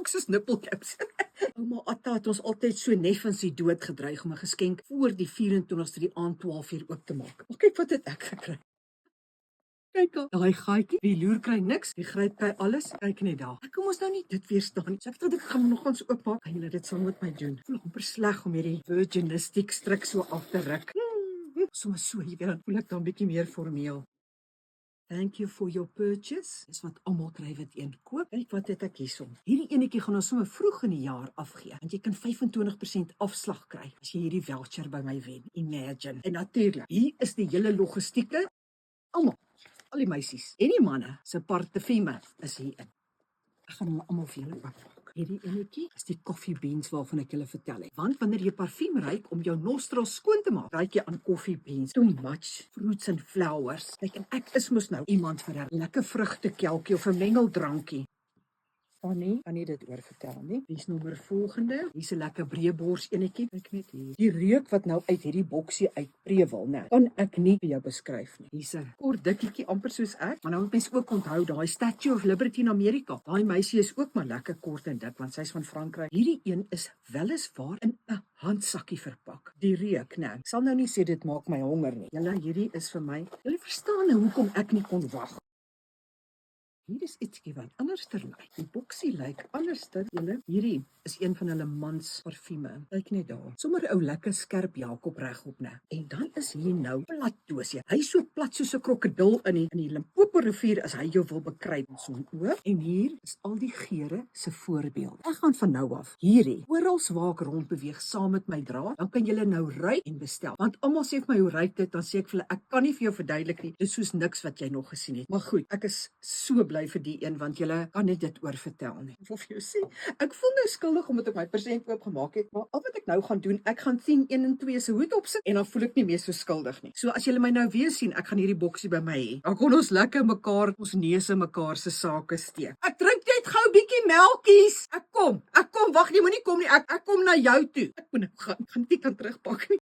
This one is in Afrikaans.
ook soos nippelcaps. Ouma Atta het ons altyd so neffens die dood gedreig om 'n geskenk voor die 24ste die aand 12 uur oop te maak. Maar kyk wat het ek gekry. Kyk al, daai gaatjie, die loer kry niks, die gryp kry alles. Kyk net daar. Ek kom ons nou nie dit weerstaan nie. So ek dink ek gaan nog ons oopmaak. Kan julle dit saam met my doen? Ek voel amper sleg om hierdie virginistiek stryk so af te ruk. Soms so, jy weet, dan voel ek dan 'n bietjie meer formeel. Thank you for your purchase. Dis wat almal kry wat een koop. Kyk wat het ek hierson. Hierdie enetjie gaan ons sommer vroeg in die jaar afgee, want jy kan 25% afslag kry as jy hierdie voucher by my wen. Imagine. En natuurlik, hier is die hele logistieke. Almal, al die meisies en die manne se parfime is hierin. Ek gaan hulle almal vir julle oopmaak. Hierdie enetjie is die coffee beans waarvan ek julle vertel het. Want wanneer jy parfuum ruik om jou nostrils skoon te maak, ruik jy aan coffee beans. Too much fruits and flowers. Kyk, en ek is mos nou iemand vir 'n lekker vrugtekelkie of 'n mengeldrankie. Fanny, kan nie dit oorvertel nie. Dis nommer volgende. Hier's 'n lekker breebors enetjie. Kyk net hier. Die reuk wat nou uit hierdie boksie uitprewel, né? Kan ek nie vir jou beskryf nie. Hier's 'n kort dikkietjie amper soos ek, maar nou moet mens ook onthou daai Statue of Liberty in Amerika. Daai meisie is ook maar lekker kort en dik want sy's van Frankryk. Hierdie een is weliswaar in 'n handsakkie verpak. Die reuk, né? Ek sal nou nie sê dit maak my honger nie. Julle, hierdie is vir my. Julle verstaan nou hoekom ek nie kon wag. Hier is ietsie wat anderster lyk. Die boksie lyk anderster. Julle, hierdie is een van hulle mans parfume. Kyk net daar. Sommer 'n ou lekker skerp Jakob regop, né? En dan is hier nou plat dosie. Hy's so plat soos 'n krokodil in die Limpopo rivier as hy jou wil bekruip met so 'n oog. En hier is al die geure se voorbeeld. Ek gaan van nou af hierdie orals waar ek rond beweeg saam met my dra. Dan kan julle nou ruik en bestel. Want almal sê vir my hoe ruik dit, dan sê ek vir hulle ek kan nie vir jou verduidelik nie. Dit is soos niks wat jy nog gesien het. Maar goed, ek is so bly vir die een want julle kan nie dit oorvertel nie. Ek wil vir jou sê, ek voel nou skuldig omdat ek my persent oopgemaak het, maar al wat ek nou gaan doen, ek gaan 10, 1 en 2 se hoed opsit en dan voel ek nie meer so skuldig nie. So as julle my nou weer sien, ek gaan hierdie boksie by my hê. Dan kon ons lekker mekaar, ons neuse mekaar se sake steek. Ek drink net gou 'n bietjie melkies. Ek kom, wag, jy moenie kom nie. Ek kom na jou toe. Ek moet nou gaan, ek gaan nie kan terugpak nie.